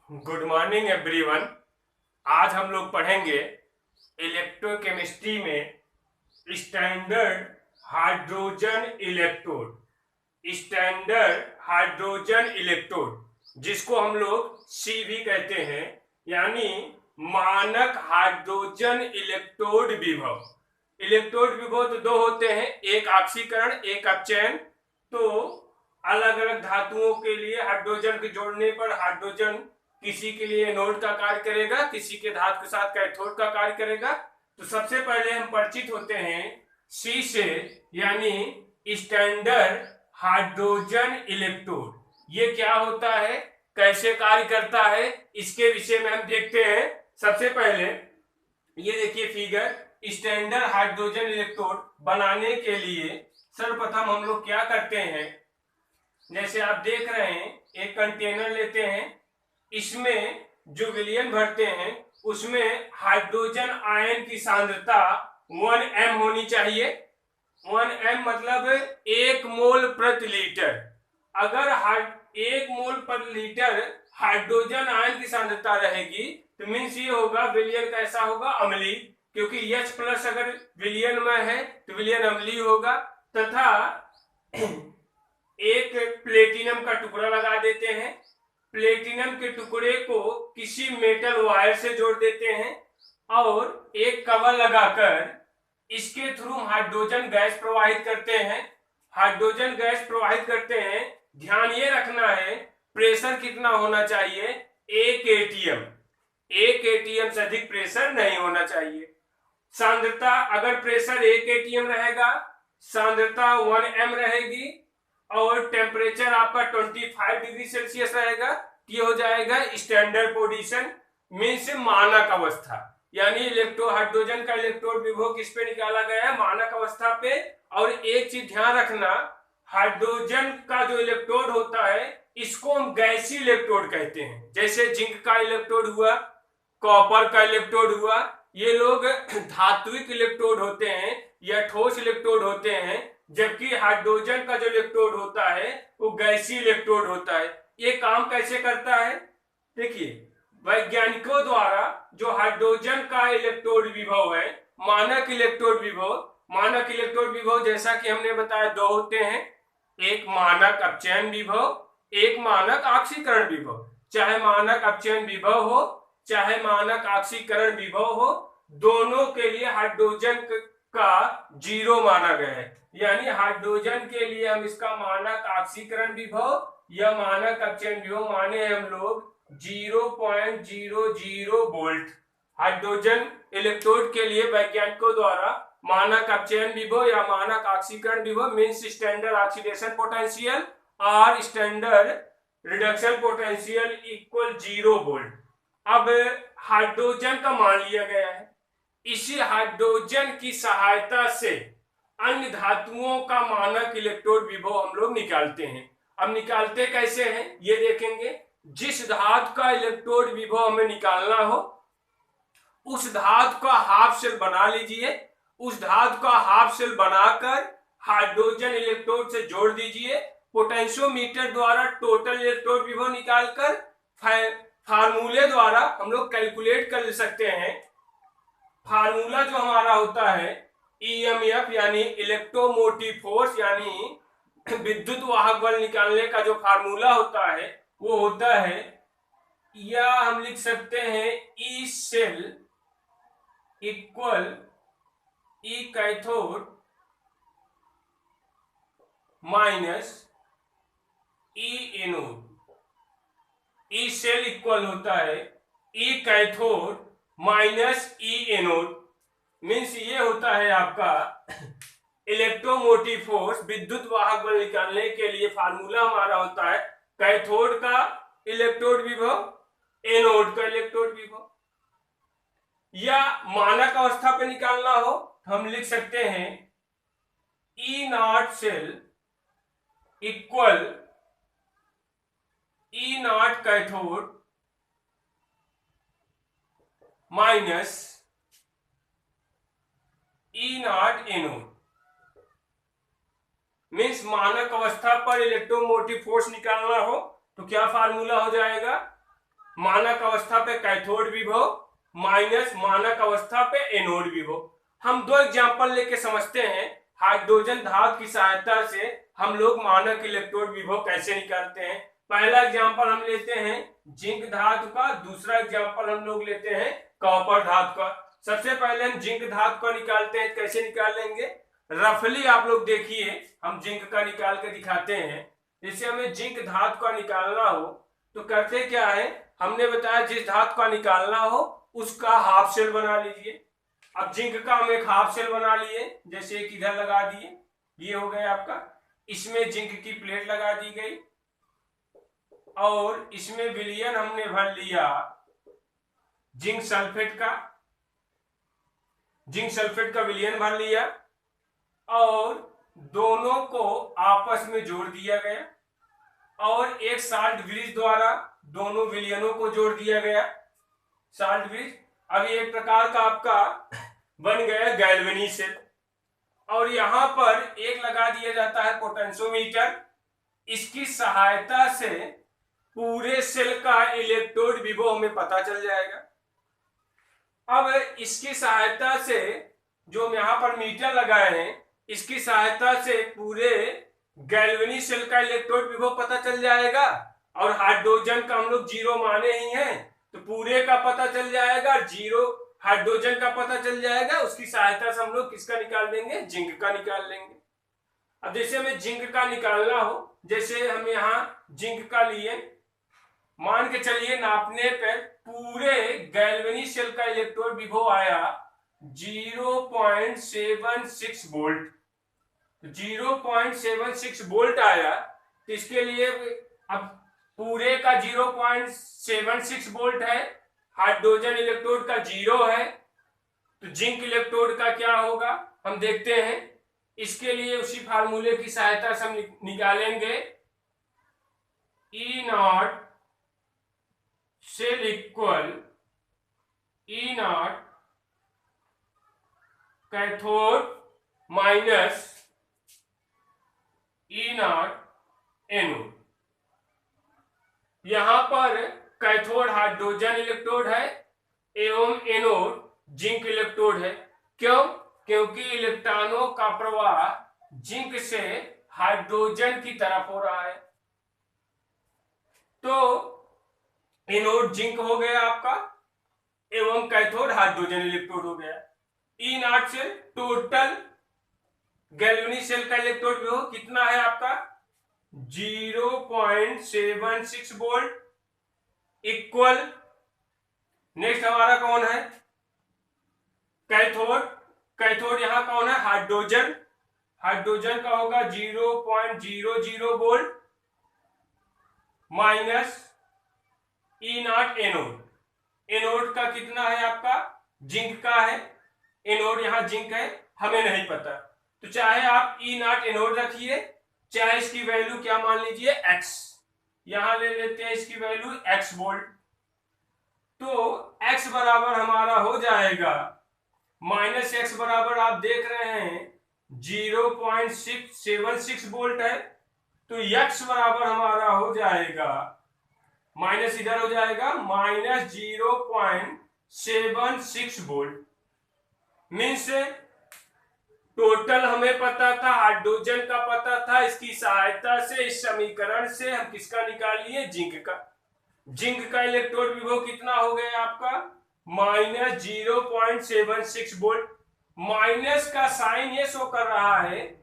Good morning everyone. आज हम लोग पढ़ेंगे इलेक्ट्रोकेमिस्ट्री में standard hydrogen electrode. Standard hydrogen electrode जिसको हम लोग सी भी कहते हैं, यानी मानक हाइड्रोजन इलेक्ट्रोड विभव। इलेक्ट्रोड विभव तो दो होते हैं, एक ऑक्सीकरण एक अपचयन। तो अलग अलग धातुओं के लिए हाइड्रोजन के जोड़ने पर हाइड्रोजन किसी के लिए एनोड का कार्य करेगा, किसी के धातु के साथ कैथोड का कार्य करेगा। तो सबसे पहले हम परिचित होते हैं सी से, यानी स्टैंडर्ड हाइड्रोजन इलेक्ट्रोड। ये क्या होता है, कैसे कार्य करता है, इसके विषय में हम देखते हैं। सबसे पहले ये देखिए फिगर। स्टैंडर्ड हाइड्रोजन इलेक्ट्रोड बनाने के लिए सर्वप्रथम हम लोग क्या करते हैं, जैसे आप देख रहे हैं एक कंटेनर लेते हैं, इसमें जो विलयन भरते हैं उसमें हाइड्रोजन आयन की सांद्रता 1 m होनी चाहिए। 1 m मतलब 1 मोल प्रति लीटर। अगर 1 मोल प्रति लीटर हाइड्रोजन आयन की सांद्रता रहेगी तो मीन्स ये होगा विलयन कैसा होगा, अम्लीय, क्योंकि H+ अगर विलयन में है तो विलयन अम्लीय होगा। तथा एक प्लेटिनम का टुकड़ा लगा देते हैं, प्लेटिनम के टुकड़े को किसी मेटल वायर से जोड़ देते हैं और एक कवर लगाकर इसके थ्रू हाइड्रोजन गैस प्रवाहित करते हैं। हाइड्रोजन गैस प्रवाहित करते हैं, ध्यान ये रखना है प्रेशर कितना होना चाहिए, 1 atm। 1 atm से अधिक प्रेशर नहीं होना चाहिए। सांद्रता अगर प्रेशर 1 atm रहेगा, सांद्रता 1 m रहेगी और टेम्परेचर आपका 25 डिग्री सेल्सियस रहेगा। ये हो जाएगा स्टैंडर्ड पोजीशन, मीन्स मानक अवस्था। यानी इलेक्ट्रो हाइड्रोजन का इलेक्ट्रोड विभव किस पे निकाला गया है, मानक अवस्था पे। और एक चीज ध्यान रखना, हाइड्रोजन का जो इलेक्ट्रोड होता है इसको हम गैसीय इलेक्ट्रोड कहते हैं। जैसे जिंक का इलेक्ट्रोड हुआ, कॉपर का इलेक्ट्रोड हुआ, ये लोग धात्विक इलेक्ट्रोड होते हैं या ठोस इलेक्ट्रोड होते हैं, जबकि हाइड्रोजन का जो इलेक्ट्रोड होता है वो गैसीय इलेक्ट्रोड होता है। ये काम कैसे करता है, देखिए वैज्ञानिकों द्वारा जो हाइड्रोजन का इलेक्ट्रोड विभव है, मानक इलेक्ट्रोड विभव जैसा कि हमने बताया दो होते हैं, एक मानक अपचयन विभव, एक मानक ऑक्सीकरण विभव। चाहे मानक अपचयन विभव हो चाहे मानक ऑक्सीकरण विभव हो, दोनों के लिए हाइड्रोजन का 0 माना गया है। यानी हाइड्रोजन के लिए हम इसका मानक ऑक्सीकरण विभव या मानक अपचयन विभव माने हम लोग 0.00 वोल्ट। हाइड्रोजन इलेक्ट्रोड के लिए वैज्ञानिकों द्वारा मानक अपचयन विभव या मानक ऑक्सीकरण विभव मीन्स स्टैंडर्ड ऑक्सीडेशन पोटेंशियल और standard reduction potential equal 0 volt. अब हाइड्रोजन का मान लिया गया है, इसी हाइड्रोजन की सहायता से अन्य धातुओं का मानक इलेक्ट्रोड विभव हम लोग निकालते हैं। अब निकालते कैसे हैं ये देखेंगे। जिस धातु का इलेक्ट्रोड विभव हमें निकालना हो उस धातु का हाफ शेल बना लीजिए, उस धातु का हाफ शेल बनाकर हाइड्रोजन इलेक्ट्रोड से जोड़ दीजिए। पोटेंशियोमीटर द्वारा टोटल इलेक्ट्रोड विभव निकालकर फार्मूले द्वारा हम लोग कैलकुलेट कर सकते हैं। फार्मूला जो हमारा होता है EMF यानी इलेक्ट्रोमोटिव फोर्स, यानी विद्युत वाहक बल निकालने का जो फार्मूला होता है वो होता है, या हम लिख सकते हैं E cell equal E cathode minus E anode. E cell equal होता है E cathode minus E anode. Means ये होता है आपका इलेक्ट्रोमोटिव फोर्स। विद्युत वाहक बल निकालने के लिए फार्मूला हमारा होता है कैथोड का इलेक्ट्रोड विभव, एनोड का इलेक्ट्रोड विभव। या मानक अवस्था पे निकालना हो हम लिख सकते हैं E0 cell equal E0 cathode minus E0 anode. Means मानक अवस्था पर इलेक्ट्रोमोटिव फोर्स निकालना हो तो क्या फार्मूला हो जाएगा, मानक अवस्था पे कैथोड विभव माइनस मानक अवस्था पे एनोड विभव। हम दो एग्जांपल लेके समझते हैं हाइड्रोजन धातु की सहायता से हम लोग मानक इलेक्ट्रोड विभव कैसे निकालते हैं। पहला एग्जांपल हम लेते हैं जिंक धातु का, दूसरा एग्जांपल हम लोग लेते हैं कॉपर धातु का। सबसे पहले हम जिंक धातु का निकालते हैं, कैसे निकाल लेंगे रफली आप लोग देखिए, हम जिंक का निकाल के दिखाते हैं। जैसे हमें जिंक धातु का निकालना हो तो करते क्या है, हमने बताया जिस धातु का निकालना हो उसका हाफ शेल बना लीजिए। अब जिंक का हम एक हाफ शेल बना लिए, जैसे एक इधर लगा दिए, ये हो गया आपका। इसमें जिंक की प्लेट लगा दी गई और इसमें विलयन हमने भर लिया जिंक सल्फेट का विलयन भर लिया और दोनों को आपस में जोड़ दिया गया और एक साल्ट ब्रिज द्वारा दोनों विलयनों को जोड़ दिया गया। साल्ट ब्रिज अब एक प्रकार का आपका बन गया गैल्वेनी सेल और यहां पर एक लगा दिया जाता है पोटेंशियोमीटर। इसकी सहायता से पूरे सेल का इलेक्ट्रोड विभव हमें पता चल जाएगा। अब इसकी सहायता से जो हम यहां पर मीटर लगाए हैं, इसकी सहायता से पूरे गैल्वेनी सेल का इलेक्ट्रोड विभव पता चल जाएगा और हाइड्रोजन का हम लोग जीरो माने ही हैं तो पूरे का पता चल जाएगा, जीरो हाइड्रोजन का पता चल जाएगा। उसकी सहायता से हम लोग किसका निकाल देंगे, जिंक का निकाल लेंगे। अब जैसे हमें जिंक का निकालना हो, जैसे हम यहाँ जिंक का लिए, मान के चलिए नापने पर पूरे गैल्वेनी सेल का इलेक्ट्रोड विभव आया 0.76 वोल्ट। 0.76 वोल्ट आया तो इसके लिए अब पूरे का 0.76 वोल्ट है, हाइड्रोजन इलेक्ट्रोड का 0 है, तो जिंक इलेक्ट्रोड का क्या होगा हम देखते हैं। इसके लिए उसी फार्मूले की सहायता से हम निकालेंगे E0 cell equal E0 cathode minus E0 anode. यहां पर कैथोड हाइड्रोजन इलेक्ट्रोड है एवं एनोड जिंक इलेक्ट्रोड है। क्यों? क्योंकि इलेक्ट्रॉनों का प्रवाह जिंक से हाइड्रोजन की तरफ हो रहा है। तो एनोड जिंक हो गया आपका एवं कैथोड हाइड्रोजन इलेक्ट्रोड हो गया। E0 से टोटल गैल्वेनी सेल का इलेक्ट्रोड विभव कितना है आपका 0.76 वोल्ट इक्वल, नेक्स्ट हमारा कौन है कैथोड यहां कौन है हाइड्रोजन का होगा 0.00 वोल्ट माइनस E0 एनोड का कितना है आपका जिंक का है, एनोड यहां जिंक है हमें नहीं पता, तो चाहे आप E0 एनोड रखिए चाहे इसकी वैल्यू क्या मान लीजिए x, यहां ले लेते हैं इसकी वैल्यू x वोल्ट। तो x बराबर हमारा हो जाएगा माइनस x बराबर आप देख रहे हैं 0.676 वोल्ट है, तो x बराबर हमारा हो जाएगा माइनस इधर हो जाएगा माइनस 0.76 वोल्ट। मीन्स टोटल हमें पता था, हाइड्रोजन का पता था, इसकी सहायता से इस समीकरण से हम किसका निकाल लिए जिंक का इलेक्ट्रोड विभव कितना हो गया आपका माइनस 0.76 वोल्ट। माइनस का साइन ये शो कर रहा है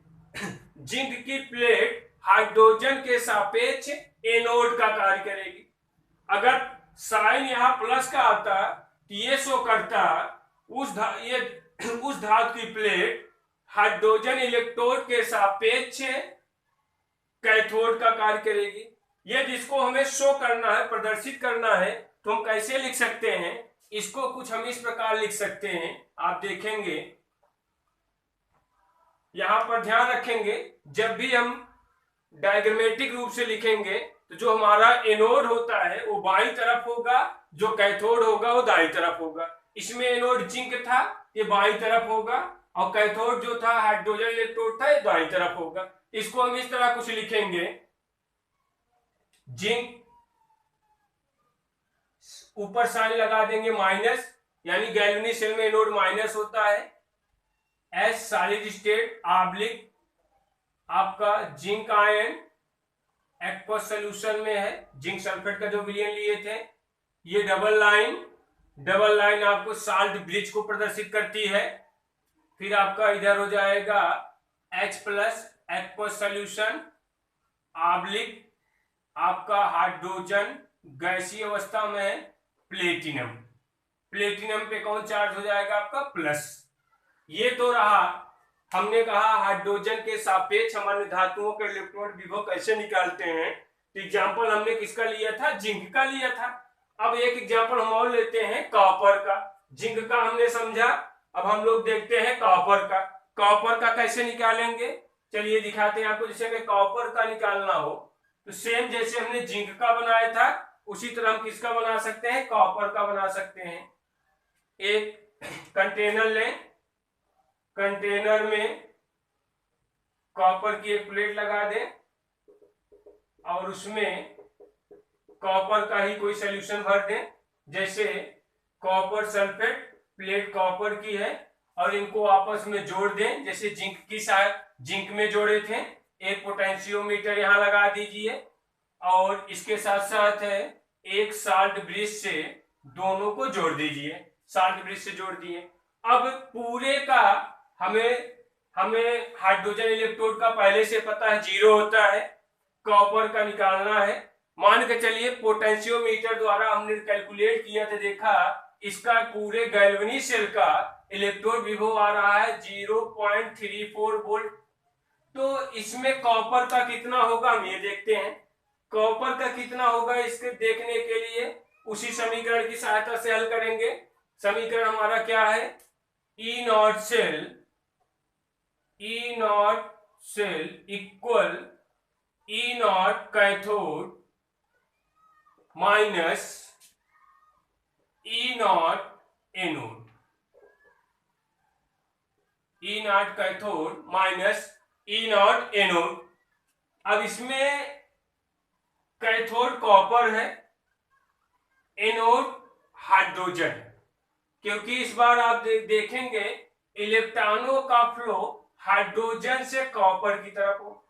जिंक की प्लेट हाइड्रोजन के सापेक्ष एनोड का कार्य करेगी। अगर साइन यहां प्लस का आता तो ये शो करता उस धातु की प्लेट हाइड्रोजन इलेक्ट्रोड के सापेक्ष कैथोड का कार्य करेगी। ये जिसको हमें शो करना है, प्रदर्शित करना है, तो हम कैसे लिख सकते हैं इसको, कुछ हम इस प्रकार लिख सकते हैं। आप देखेंगे यहां पर ध्यान रखेंगे जब भी हम डायग्रामेटिक रूप से लिखेंगे तो जो हमारा एनोड होता है वो बाईं तरफ होगा, जो कैथोड होगा वो दाईं तरफ होगा। इसमें एनोड जिंक था ये बाईं तरफ होगा और कैथोड जो था हाइड्रोजन इलेक्ट्रोड था ये दाईं तरफ होगा। इसको हम इस तरह कुछ लिखेंगे जिंक ऊपर साइन लगा देंगे माइनस, यानी गैल्वेनिक सेल में एनोड माइनस होता है। एस सॉलिड स्टेट ऑब्लिक आपका जिंक आयन एक्वस सोल्यूशन में है, जिंक सल्फेट का जो विलयन लिए थे। ये डबल लाइन आपको साल्ट ब्रिज को प्रदर्शित करती है। फिर आपका इधर हो जाएगा H plus aqueous solution oblique आपका हाइड्रोजन गैसीय अवस्था में है प्लेटिनम पे कौन चार्ज हो जाएगा आपका प्लस। ये तो रहा, हमने कहा हाइड्रोजन के सापेक्ष हम अन्य धातुओं के इलेक्ट्रॉन विभव कैसे निकालते हैं। तो एग्जांपल हमने किसका लिया था, जिंक का लिया था। अब एक एग्जांपल हम और लेते हैं कॉपर का। जिंक का हमने समझा, अब हम लोग देखते हैं कॉपर का कैसे निकालेंगे। चलिए दिखाते हैं आपको। जैसे हमें कॉपर का निकालना हो तो सेम जैसे हमने जिंक का बनाया था उसी तरह हम किसका बना सकते हैं, कॉपर का बना सकते हैं। एक कंटेनर लें, कंटेनर में कॉपर की एक प्लेट लगा दें और उसमें कॉपर का ही कोई सॉल्यूशन भर दें। जैसे कॉपर सल्फेट, प्लेट कॉपर की है और इनको आपस में जोड़ दें जैसे जिंक में जोड़े थे। एक पोटेंशियोमीटर यहां लगा दीजिए और इसके साथ साथ है एक साल्ट ब्रिज से दोनों को जोड़ दीजिए। साल्ट ब्रिज से जोड़ दिए। अब पूरे का हमें हाइड्रोजन इलेक्ट्रोड का पहले से पता है 0 होता है, कॉपर का निकालना है। मान के चलिए पोटेंशियोमीटर द्वारा हमने कैलकुलेट किया तो देखा इसका पूरे गैल्वेनिक सेल का इलेक्ट्रोड विभव आ रहा है 0.34 वोल्ट। तो इसमें कॉपर का कितना होगा हम ये देखते हैं। कॉपर का कितना होगा इसके देखने के लिए उसी समीकरण की सहायता से हल करेंगे। समीकरण हमारा क्या है, E naught cell equal E naught cathode minus E naught anode. E naught cathode minus E naught anode. अब इसमें कैथोड कॉपर है, एनोड हाइड्रोजन है, क्योंकि इस बार आप देखेंगे इलेक्ट्रॉनों का फ्लो हाइड्रोजन से कॉपर की तरफ हो।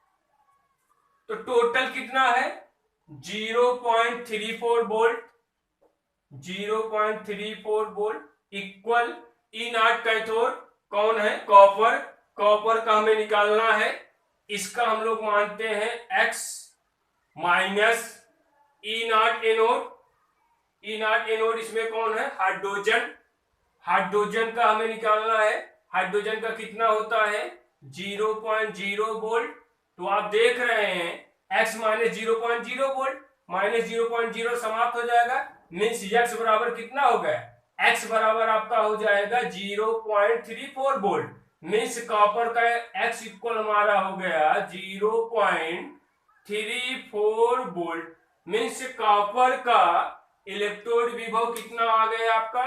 तो टोटल कितना है 0.34 volt, 0.34 volt equal E naught cathode कौन है, कॉपर का हमें निकालना है। इसका हम लोग मानते हैं x minus E naught anode इसमें कौन है, हाइड्रोजन का हमें निकालना है। हाइड्रोजन का कितना होता है 0.0 वोल्ट। तो आप देख रहे हैं x माइनस 0.0 वोल्ट माइनस 0.0 समाप्त हो जाएगा, मीन्स x बराबर कितना हो गया, x बराबर आपका हो जाएगा 0.34 वोल्ट। मीन्स कॉपर का x इक्वल हमारा हो गया 0.34 वोल्ट। मीन्स कॉपर का इलेक्ट्रोड विभव कितना आ गया आपका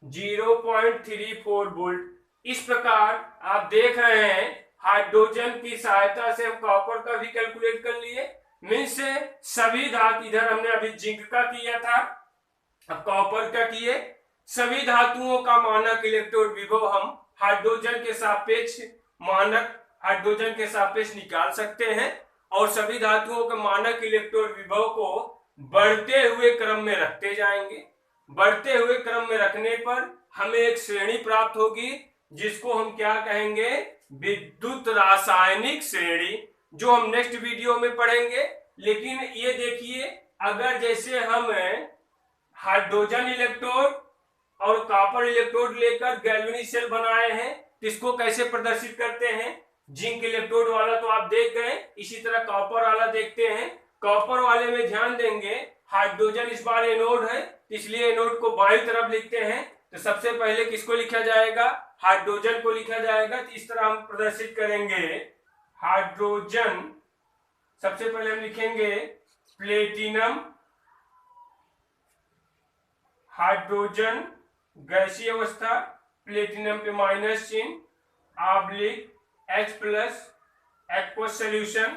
0.34 वोल्ट। इस प्रकार आप देख रहे हैं हाइड्रोजन की सहायता से हम कॉपर का भी कैलकुलेट कर लिए। मीन्स सभी धातु, इधर हमने अभी जिंक का किया था, अब कॉपर का किए। सभी धातुओं का मानक इलेक्ट्रोड विभव हम हाइड्रोजन के सापेक्ष निकाल सकते हैं और सभी धातुओं के मानक इलेक्ट्रोड विभव को बढ़ते हुए क्रम में रखते जाएंगे। बढ़ते हुए क्रम में रखने पर हमें एक श्रेणी प्राप्त होगी जिसको हम क्या कहेंगे, विद्युत रासायनिक श्रेणी, जो हम नेक्स्ट वीडियो में पढ़ेंगे। लेकिन ये देखिए, अगर जैसे हम हाइड्रोजन इलेक्ट्रोड और कॉपर इलेक्ट्रोड लेकर गैल्वेनिक सेल बनाए हैं तो इसको कैसे प्रदर्शित करते हैं। जिंक इलेक्ट्रोड वाला तो आप देख गए, इसी तरह कॉपर वाला देखते हैं। कॉपर वाले में ध्यान देंगे हाइड्रोजन इस बार एनोड है, इसलिए एनोड को बाईं तरफ लिखते हैं। तो सबसे पहले किसको लिखा जाएगा, हाइड्रोजन को लिखा जाएगा। तो इस तरह हम प्रदर्शित करेंगे हाइड्रोजन। सबसे पहले हम लिखेंगे प्लेटिनम, हाइड्रोजन गैसीय अवस्था, प्लेटिनम पे माइनस चिन्ह oblique H plus aqueous solution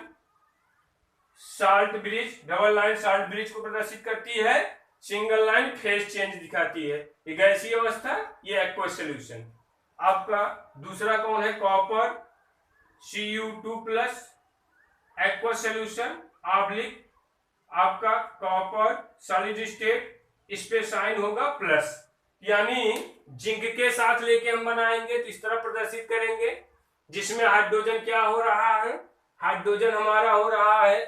salt bridge, double line salt bridge को प्रदर्शित करती है। सिंगल लाइन फेज चेंज दिखाती है। ये गैसीय अवस्था, ये एक्वस सोल्यूशन। आपका दूसरा कौन है, copper Cu2+ aqueous solution oblique आपका कॉपर सॉलिड स्टेट, इस पे साइन होगा प्लस, यानी जिंक के साथ लेके हम बनाएंगे तो इस तरह प्रदर्शित करेंगे, जिसमें हाइड्रोजन क्या हो रहा है, हाइड्रोजन हमारा हो रहा है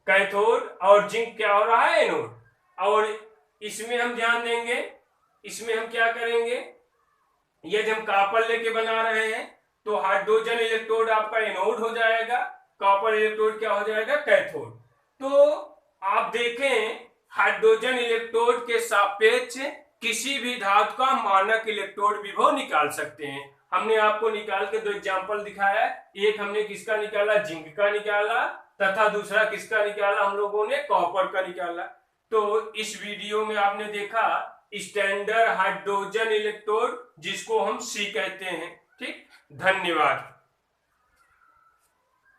कैथोड और जिंक क्या हो रहा है एनोड। और इसमें हम ध्यान देंगे, इसमें हम क्या करेंगे, यदि हम कॉपर लेके बना रहे हैं तो हाइड्रोजन इलेक्ट्रोड आपका एनोड हो जाएगा, कॉपर इलेक्ट्रोड क्या हो जाएगा, कैथोड। तो आप देखें हाइड्रोजन इलेक्ट्रोड के सापेक्ष किसी भी धातु का मानक इलेक्ट्रोड विभव निकाल सकते हैं। हमने आपको निकाल के 2 एग्जांपल दिखाया, एक हमने किसका निकाला, जिंक का निकाला, तथा दूसरा किसका निकाला, हम लोगों ने कॉपर का निकाला। तो इस वीडियो में आपने देखा स्टैंडर्ड हाइड्रोजन इलेक्ट्रोड, जिसको हम सी कहते हैं। ठीक, धन्यवाद।